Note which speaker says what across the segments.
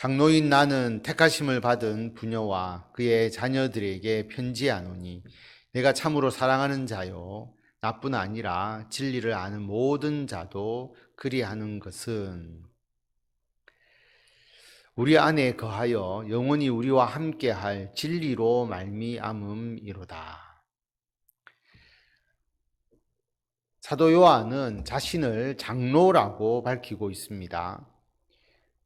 Speaker 1: 장로인 나는 택하심을 받은 부녀와 그의 자녀들에게 편지하노니 내가 참으로 사랑하는 자요 나뿐 아니라 진리를 아는 모든 자도 그리하는 것은 우리 안에 거하여 영원히 우리와 함께할 진리로 말미암음이로다. 사도 요한은 자신을 장로라고 밝히고 있습니다.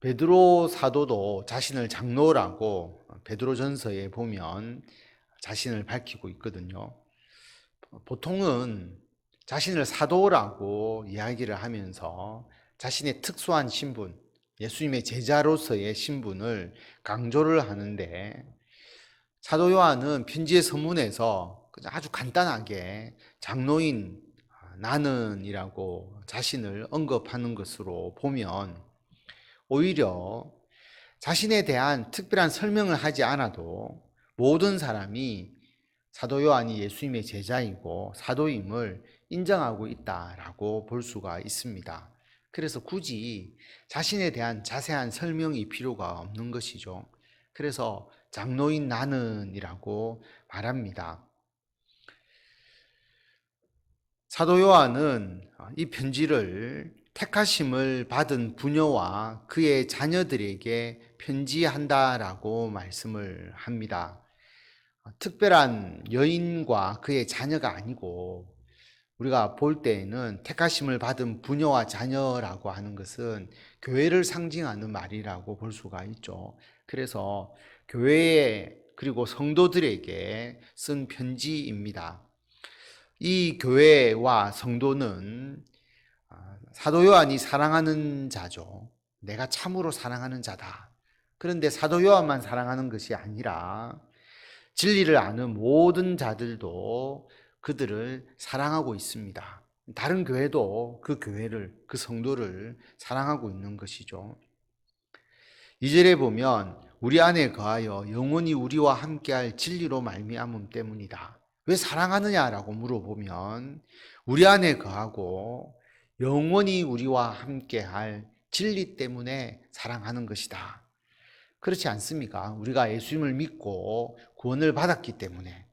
Speaker 1: 베드로 사도도 자신을 장로라고 베드로전서에 보면 자신을 밝히고 있거든요. 보통은 자신을 사도라고 이야기를 하면서 자신의 특수한 신분, 예수님의 제자로서의 신분을 강조를 하는데, 사도 요한은 편지의 서문에서 아주 간단하게 장로인 나는이라고 자신을 언급하는 것으로 보면 오히려 자신에 대한 특별한 설명을 하지 않아도 모든 사람이 사도 요한이 예수님의 제자이고 사도임을 인정하고 있다라고 볼 수가 있습니다. 그래서 굳이 자신에 대한 자세한 설명이 필요가 없는 것이죠. 그래서 장로인 나는이라고 말합니다. 사도 요한은 이 편지를 택하심을 받은 부녀와 그의 자녀들에게 편지한다라고 말씀을 합니다. 특별한 여인과 그의 자녀가 아니고 우리가 볼 때에는 택하심을 받은 부녀와 자녀라고 하는 것은 교회를 상징하는 말이라고 볼 수가 있죠. 그래서 교회에 그리고 성도들에게 쓴 편지입니다. 이 교회와 성도는 사도 요한이 사랑하는 자죠. 내가 참으로 사랑하는 자다. 그런데 사도 요한만 사랑하는 것이 아니라 진리를 아는 모든 자들도 그들을 사랑하고 있습니다. 다른 교회도 그 교회를, 그 성도를 사랑하고 있는 것이죠. 2절에 보면 우리 안에 거하여 영원히 우리와 함께할 진리로 말미암음 때문이다. 왜 사랑하느냐라고 물어보면 우리 안에 거하고 영원히 우리와 함께할 진리 때문에 사랑하는 것이다. 그렇지 않습니까? 우리가 예수님을 믿고 구원을 받았기 때문에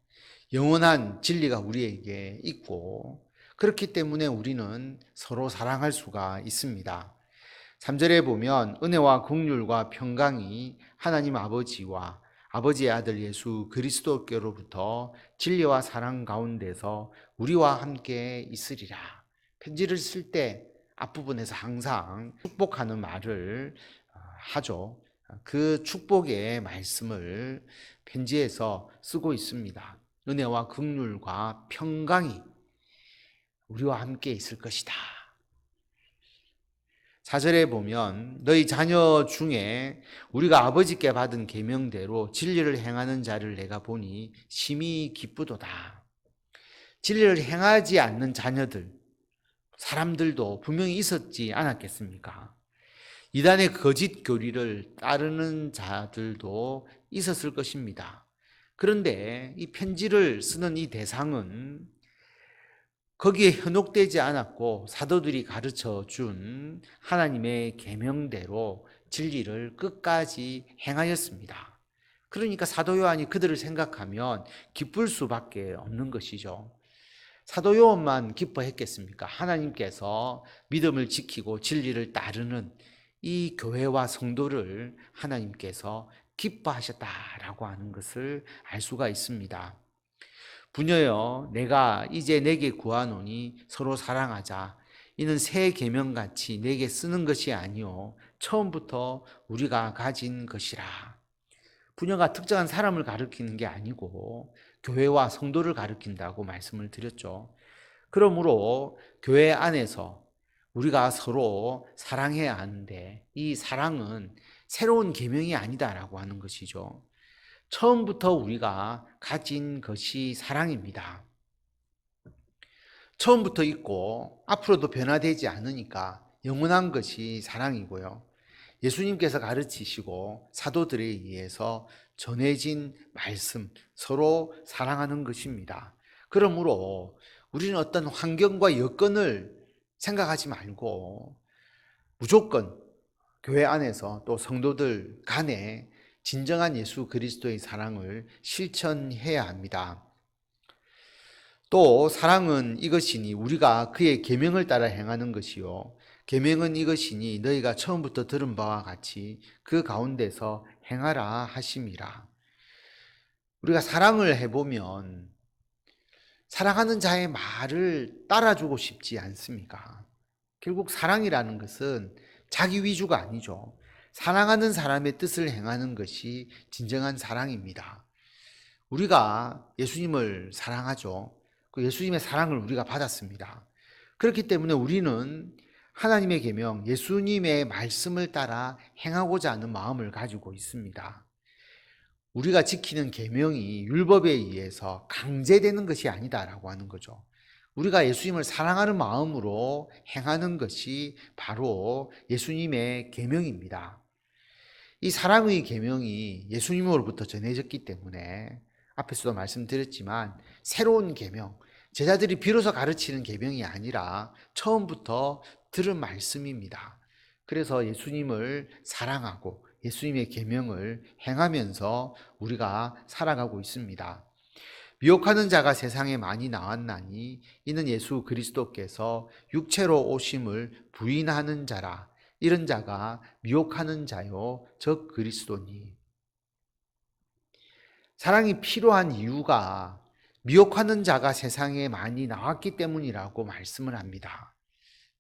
Speaker 1: 영원한 진리가 우리에게 있고 그렇기 때문에 우리는 서로 사랑할 수가 있습니다. 3절에 보면 은혜와 긍휼과 평강이 하나님 아버지와 아버지의 아들 예수 그리스도께로부터 진리와 사랑 가운데서 우리와 함께 있으리라. 편지를 쓸 때 앞부분에서 항상 축복하는 말을 하죠. 그 축복의 말씀을 편지에서 쓰고 있습니다. 은혜와 긍휼과 평강이 우리와 함께 있을 것이다. 4절에 보면 너희 자녀 중에 우리가 아버지께 받은 계명대로 진리를 행하는 자를 내가 보니 심히 기쁘도다. 진리를 행하지 않는 자녀들, 사람들도 분명히 있었지 않았겠습니까? 이단의 거짓 교리를 따르는 자들도 있었을 것입니다. 그런데 이 편지를 쓰는 이 대상은 거기에 현혹되지 않았고 사도들이 가르쳐 준 하나님의 계명대로 진리를 끝까지 행하였습니다. 그러니까 사도 요한이 그들을 생각하면 기쁠 수밖에 없는 것이죠. 사도 요한만 기뻐했겠습니까? 하나님께서 믿음을 지키고 진리를 따르는 이 교회와 성도를 하나님께서 기뻐하셨다라고 하는 것을 알 수가 있습니다. 부녀여 내가 이제 내게 구하노니 서로 사랑하자. 이는 새 계명같이 내게 쓰는 것이 아니요 처음부터 우리가 가진 것이라. 부녀가 특정한 사람을 가리키는 게 아니고 교회와 성도를 가리킨다고 말씀을 드렸죠. 그러므로 교회 안에서 우리가 서로 사랑해야 하는데 이 사랑은 새로운 계명이 아니다라고 하는 것이죠. 처음부터 우리가 가진 것이 사랑입니다. 처음부터 있고 앞으로도 변화되지 않으니까 영원한 것이 사랑이고요. 예수님께서 가르치시고 사도들에 의해서 전해진 말씀, 서로 사랑하는 것입니다. 그러므로 우리는 어떤 환경과 여건을 생각하지 말고 무조건 교회 안에서 또 성도들 간에 진정한 예수 그리스도의 사랑을 실천해야 합니다. 또 사랑은 이것이니 우리가 그의 계명을 따라 행하는 것이요 계명은 이것이니 너희가 처음부터 들은 바와 같이 그 가운데서 행하라 하심이라. 우리가 사랑을 해보면 사랑하는 자의 말을 따라주고 싶지 않습니까? 결국 사랑이라는 것은 자기 위주가 아니죠. 사랑하는 사람의 뜻을 행하는 것이 진정한 사랑입니다. 우리가 예수님을 사랑하죠. 그 예수님의 사랑을 우리가 받았습니다. 그렇기 때문에 우리는 하나님의 계명, 예수님의 말씀을 따라 행하고자 하는 마음을 가지고 있습니다. 우리가 지키는 계명이 율법에 의해서 강제되는 것이 아니다라고 하는 거죠. 우리가 예수님을 사랑하는 마음으로 행하는 것이 바로 예수님의 계명입니다. 이 사랑의 계명이 예수님으로부터 전해졌기 때문에 앞에서도 말씀드렸지만 새로운 계명, 제자들이 비로소 가르치는 계명이 아니라 처음부터 들은 말씀입니다. 그래서 예수님을 사랑하고 예수님의 계명을 행하면서 우리가 살아가고 있습니다. 미혹하는 자가 세상에 많이 나왔나니 이는 예수 그리스도께서 육체로 오심을 부인하는 자라. 이런 자가 미혹하는 자요 적 그리스도니. 사랑이 필요한 이유가 미혹하는 자가 세상에 많이 나왔기 때문이라고 말씀을 합니다.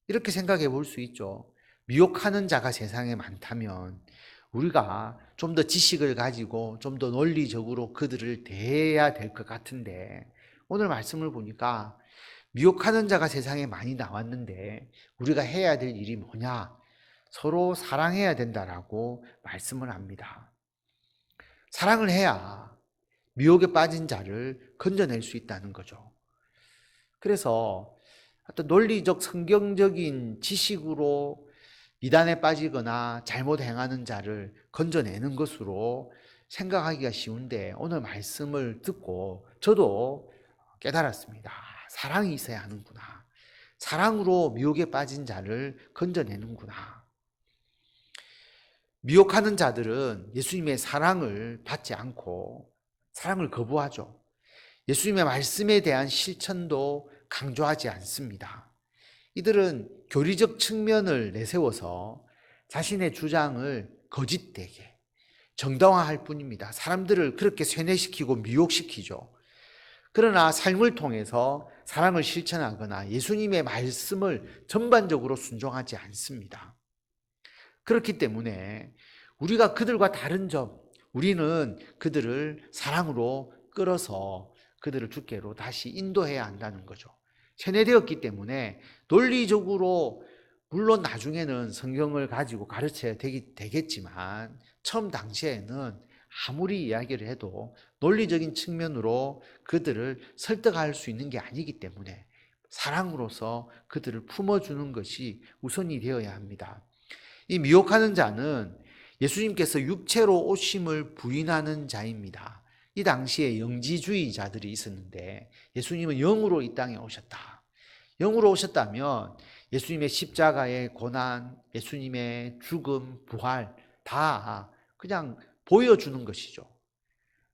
Speaker 1: 이렇게 생각해 볼 수 있죠. 미혹하는 자가 세상에 많다면 우리가 좀 더 지식을 가지고 좀 더 논리적으로 그들을 대해야 될 것 같은데 오늘 말씀을 보니까 미혹하는 자가 세상에 많이 나왔는데 우리가 해야 될 일이 뭐냐? 서로 사랑해야 된다라고 말씀을 합니다. 사랑을 해야 미혹에 빠진 자를 건져낼 수 있다는 거죠. 그래서 어떤 논리적 성경적인 지식으로 이단에 빠지거나 잘못 행하는 자를 건져내는 것으로 생각하기가 쉬운데 오늘 말씀을 듣고 저도 깨달았습니다. 사랑이 있어야 하는구나. 사랑으로 미혹에 빠진 자를 건져내는구나. 미혹하는 자들은 예수님의 사랑을 받지 않고 사랑을 거부하죠. 예수님의 말씀에 대한 실천도 강조하지 않습니다. 이들은 교리적 측면을 내세워서 자신의 주장을 거짓되게 정당화할 뿐입니다. 사람들을 그렇게 세뇌시키고 미혹시키죠. 그러나 삶을 통해서 사랑을 실천하거나 예수님의 말씀을 전반적으로 순종하지 않습니다. 그렇기 때문에 우리가 그들과 다른 점, 우리는 그들을 사랑으로 끌어서 그들을 주께로 다시 인도해야 한다는 거죠. 세뇌되었기 때문에 논리적으로 물론 나중에는 성경을 가지고 가르쳐야 되겠지만 처음 당시에는 아무리 이야기를 해도 논리적인 측면으로 그들을 설득할 수 있는 게 아니기 때문에 사랑으로서 그들을 품어주는 것이 우선이 되어야 합니다. 이 미혹하는 자는 예수님께서 육체로 오심을 부인하는 자입니다. 이 당시에 영지주의자들이 있었는데 예수님은 영으로 이 땅에 오셨다. 영으로 오셨다면 예수님의 십자가의 고난, 예수님의 죽음, 부활 다 그냥 보여주는 것이죠.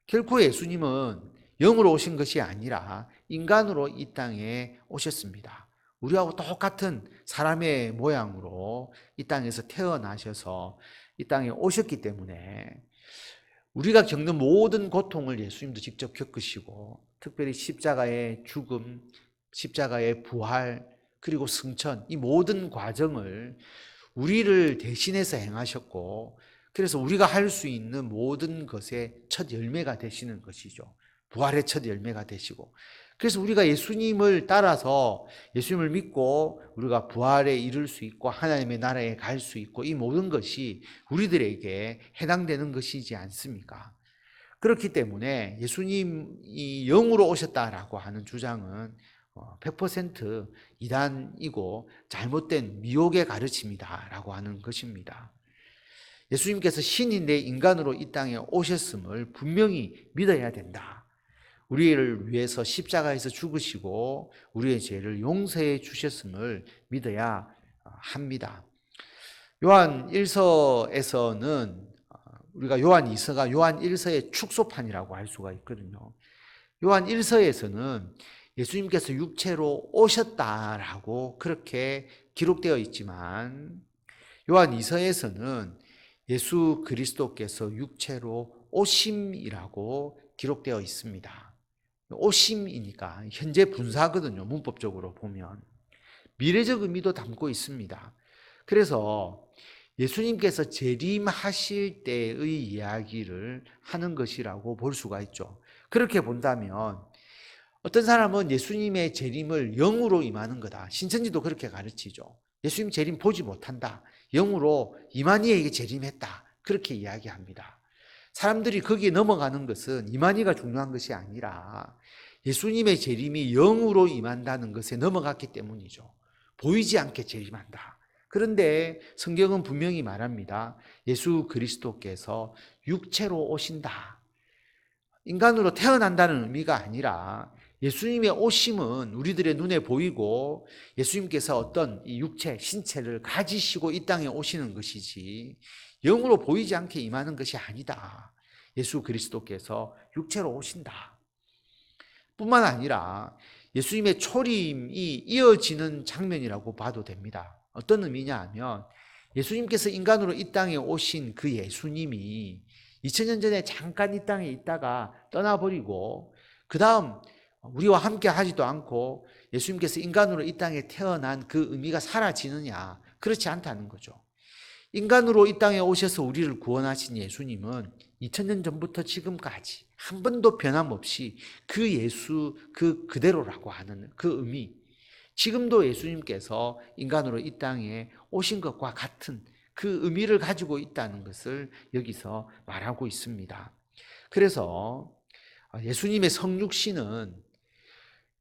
Speaker 1: 결코 예수님은 영으로 오신 것이 아니라 인간으로 이 땅에 오셨습니다. 우리하고 똑같은 사람의 모양으로 이 땅에서 태어나셔서 이 땅에 오셨기 때문에 우리가 겪는 모든 고통을 예수님도 직접 겪으시고 특별히 십자가의 죽음, 십자가의 부활, 그리고 승천 이 모든 과정을 우리를 대신해서 행하셨고 그래서 우리가 할 수 있는 모든 것의 첫 열매가 되시는 것이죠. 부활의 첫 열매가 되시고 그래서 우리가 예수님을 따라서 예수님을 믿고 우리가 부활에 이를 수 있고 하나님의 나라에 갈 수 있고 이 모든 것이 우리들에게 해당되는 것이지 않습니까? 그렇기 때문에 예수님이 영으로 오셨다라고 하는 주장은 100% 이단이고 잘못된 미혹의 가르침이다라고 하는 것입니다. 예수님께서 신인데 인간으로 이 땅에 오셨음을 분명히 믿어야 된다. 우리를 위해서 십자가에서 죽으시고 우리의 죄를 용서해 주셨음을 믿어야 합니다. 요한 1서에서는 우리가 요한 2서가 요한 1서의 축소판이라고 할 수가 있거든요. 요한 1서에서는 예수님께서 육체로 오셨다라고 그렇게 기록되어 있지만 요한 2서에서는 예수 그리스도께서 육체로 오심이라고 기록되어 있습니다. 오심이니까 현재 분사거든요. 문법적으로 보면. 미래적 의미도 담고 있습니다. 그래서 예수님께서 재림하실 때의 이야기를 하는 것이라고 볼 수가 있죠. 그렇게 본다면 어떤 사람은 예수님의 재림을 영으로 임하는 거다. 신천지도 그렇게 가르치죠. 예수님 재림 보지 못한다. 영으로 이만희에게 재림했다. 그렇게 이야기합니다. 사람들이 거기에 넘어가는 것은 이만희가 중요한 것이 아니라 예수님의 재림이 영으로 임한다는 것에 넘어갔기 때문이죠. 보이지 않게 재림한다. 그런데 성경은 분명히 말합니다. 예수 그리스도께서 육체로 오신다. 인간으로 태어난다는 의미가 아니라 예수님의 오심은 우리들의 눈에 보이고 예수님께서 어떤 이 육체, 신체를 가지시고 이 땅에 오시는 것이지 영으로 보이지 않게 임하는 것이 아니다. 예수 그리스도께서 육체로 오신다. 뿐만 아니라 예수님의 초림이 이어지는 장면이라고 봐도 됩니다. 어떤 의미냐 하면 예수님께서 인간으로 이 땅에 오신 그 예수님이 2000년 전에 잠깐 이 땅에 있다가 떠나버리고 그 다음 우리와 함께 하지도 않고 예수님께서 인간으로 이 땅에 태어난 그 의미가 사라지느냐? 그렇지 않다는 거죠. 인간으로 이 땅에 오셔서 우리를 구원하신 예수님은 2000년 전부터 지금까지 한 번도 변함없이 그 예수 그대로라고 하는 그 의미, 지금도 예수님께서 인간으로 이 땅에 오신 것과 같은 그 의미를 가지고 있다는 것을 여기서 말하고 있습니다. 그래서 예수님의 성육신은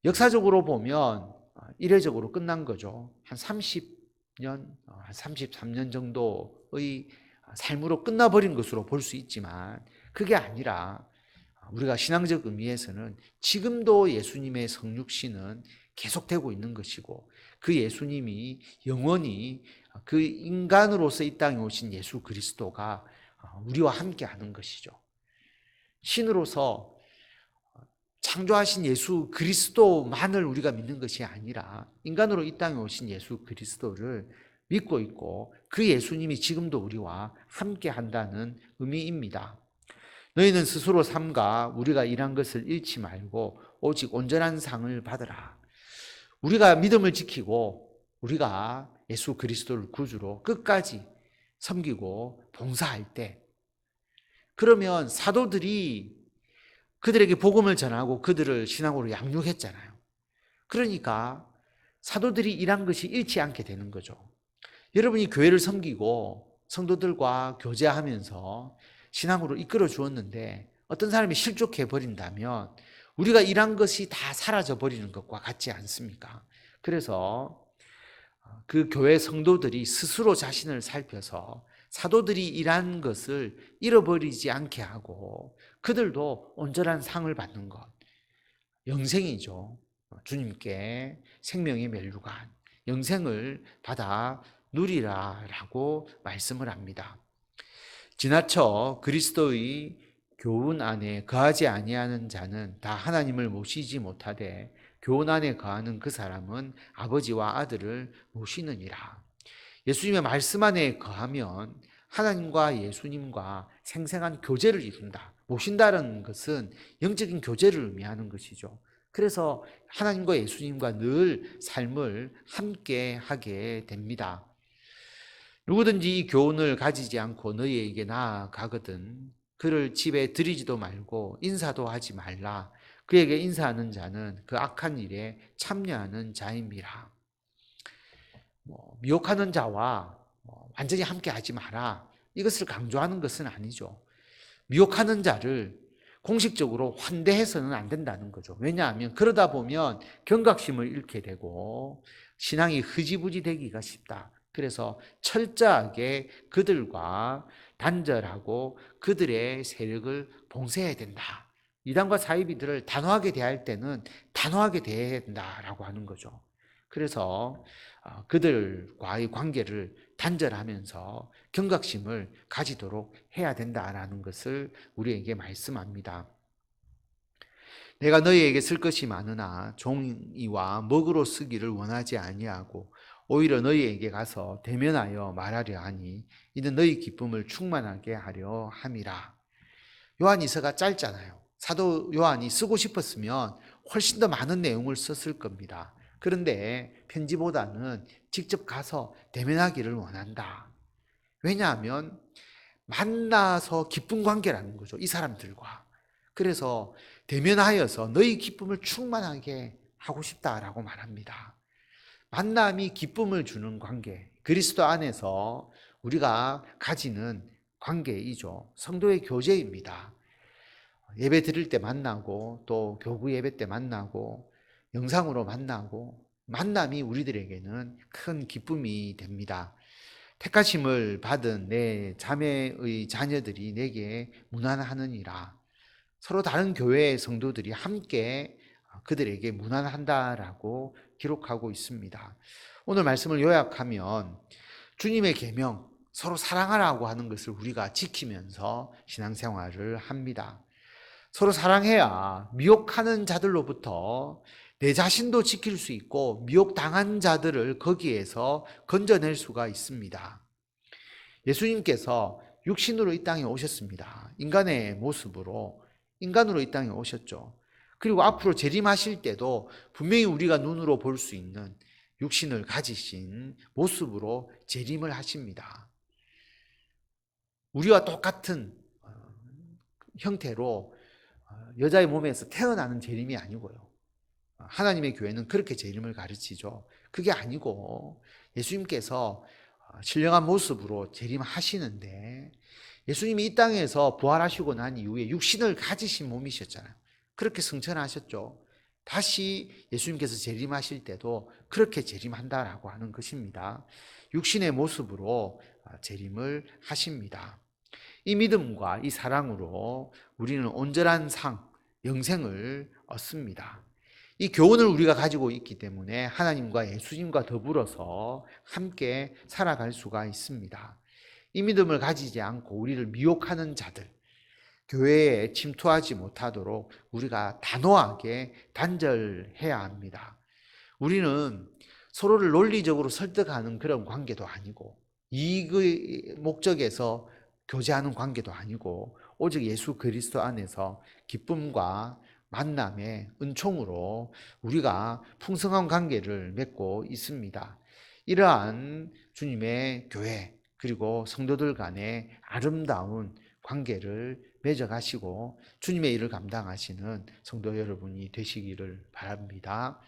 Speaker 1: 역사적으로 보면 이례적으로 끝난 거죠. 한 30년, 한 33년 정도의 삶으로 끝나버린 것으로 볼 수 있지만 그게 아니라 우리가 신앙적 의미에서는 지금도 예수님의 성육신은 계속되고 있는 것이고 그 예수님이 영원히 그 인간으로서 이 땅에 오신 예수 그리스도가 우리와 함께 하는 것이죠. 신으로서 창조하신 예수 그리스도만을 우리가 믿는 것이 아니라 인간으로 이 땅에 오신 예수 그리스도를 믿고 있고 그 예수님이 지금도 우리와 함께 한다는 의미입니다. 너희는 스스로 삼가 우리가 일한 것을 잃지 말고 오직 온전한 상을 받으라. 우리가 믿음을 지키고 우리가 예수 그리스도를 구주로 끝까지 섬기고 봉사할 때 그러면 사도들이 그들에게 복음을 전하고 그들을 신앙으로 양육했잖아요. 그러니까 사도들이 일한 것이 잃지 않게 되는 거죠. 여러분이 교회를 섬기고 성도들과 교제하면서 신앙으로 이끌어 주었는데 어떤 사람이 실족해 버린다면 우리가 일한 것이 다 사라져 버리는 것과 같지 않습니까? 그래서 그 교회 성도들이 스스로 자신을 살펴서 사도들이 일한 것을 잃어버리지 않게 하고 그들도 온전한 상을 받는 것, 영생이죠. 주님께 생명의 멸류관, 영생을 받아 누리라라고 말씀을 합니다. 지나쳐 그리스도의 교훈 안에 거하지 아니하는 자는 다 하나님을 모시지 못하되 교훈 안에 거하는 그 사람은 아버지와 아들을 모시느니라. 예수님의 말씀 안에 거하면 하나님과 예수님과 생생한 교제를 이룬다. 모신다는 것은 영적인 교제를 의미하는 것이죠. 그래서 하나님과 예수님과 늘 삶을 함께 하게 됩니다. 누구든지 이 교훈을 가지지 않고 너희에게 나아가거든 그를 집에 들이지도 말고 인사도 하지 말라. 그에게 인사하는 자는 그 악한 일에 참여하는 자임이라. 미혹하는 자와 완전히 함께 하지 마라. 이것을 강조하는 것은 아니죠. 미혹하는 자를 공식적으로 환대해서는 안 된다는 거죠. 왜냐하면 그러다 보면 경각심을 잃게 되고 신앙이 흐지부지 되기가 쉽다. 그래서 철저하게 그들과 단절하고 그들의 세력을 봉쇄해야 된다. 이단과 사이비들을 단호하게 대할 때는 단호하게 대해야 된다라고 하는 거죠. 그래서 그들과의 관계를 단절하면서 경각심을 가지도록 해야 된다라는 것을 우리에게 말씀합니다. 내가 너희에게 쓸 것이 많으나 종이와 먹으로 쓰기를 원하지 아니하고 오히려 너희에게 가서 대면하여 말하려 하니 이는 너희 기쁨을 충만하게 하려 함이라. 요한이서가 짧잖아요. 사도 요한이 쓰고 싶었으면 훨씬 더 많은 내용을 썼을 겁니다. 그런데 편지보다는 직접 가서 대면하기를 원한다. 왜냐하면 만나서 기쁜 관계라는 거죠. 이 사람들과. 그래서 대면하여서 너희 기쁨을 충만하게 하고 싶다라고 말합니다. 만남이 기쁨을 주는 관계, 그리스도 안에서 우리가 가지는 관계이죠. 성도의 교제입니다. 예배 드릴 때 만나고 또 교구 예배 때 만나고 영상으로 만나고 만남이 우리들에게는 큰 기쁨이 됩니다. 택하심을 받은 내 자매의 자녀들이 내게 문안하느니라. 서로 다른 교회의 성도들이 함께 그들에게 문안한다라고 기록하고 있습니다. 오늘 말씀을 요약하면 주님의 계명, 서로 사랑하라고 하는 것을 우리가 지키면서 신앙생활을 합니다. 서로 사랑해야 미혹하는 자들로부터 내 자신도 지킬 수 있고 미혹당한 자들을 거기에서 건져낼 수가 있습니다. 예수님께서 육신으로 이 땅에 오셨습니다. 인간의 모습으로 인간으로 이 땅에 오셨죠. 그리고 앞으로 재림하실 때도 분명히 우리가 눈으로 볼 수 있는 육신을 가지신 모습으로 재림을 하십니다. 우리와 똑같은 형태로 여자의 몸에서 태어나는 재림이 아니고요. 하나님의 교회는 그렇게 재림을 가르치죠. 그게 아니고 예수님께서 신령한 모습으로 재림하시는데 예수님이 이 땅에서 부활하시고 난 이후에 육신을 가지신 몸이셨잖아요. 그렇게 승천하셨죠. 다시 예수님께서 재림하실 때도 그렇게 재림한다라고 하는 것입니다. 육신의 모습으로 재림을 하십니다. 이 믿음과 이 사랑으로 우리는 온전한 영생을 얻습니다. 이 교훈을 우리가 가지고 있기 때문에 하나님과 예수님과 더불어서 함께 살아갈 수가 있습니다. 이 믿음을 가지지 않고 우리를 미혹하는 자들, 교회에 침투하지 못하도록 우리가 단호하게 단절해야 합니다. 우리는 서로를 논리적으로 설득하는 그런 관계도 아니고 이익의 목적에서 교제하는 관계도 아니고 오직 예수 그리스도 안에서 기쁨과 만남의 은총으로 우리가 풍성한 관계를 맺고 있습니다. 이러한 주님의 교회 그리고 성도들 간의 아름다운 관계를 맺어가시고 주님의 일을 감당하시는 성도 여러분이 되시기를 바랍니다.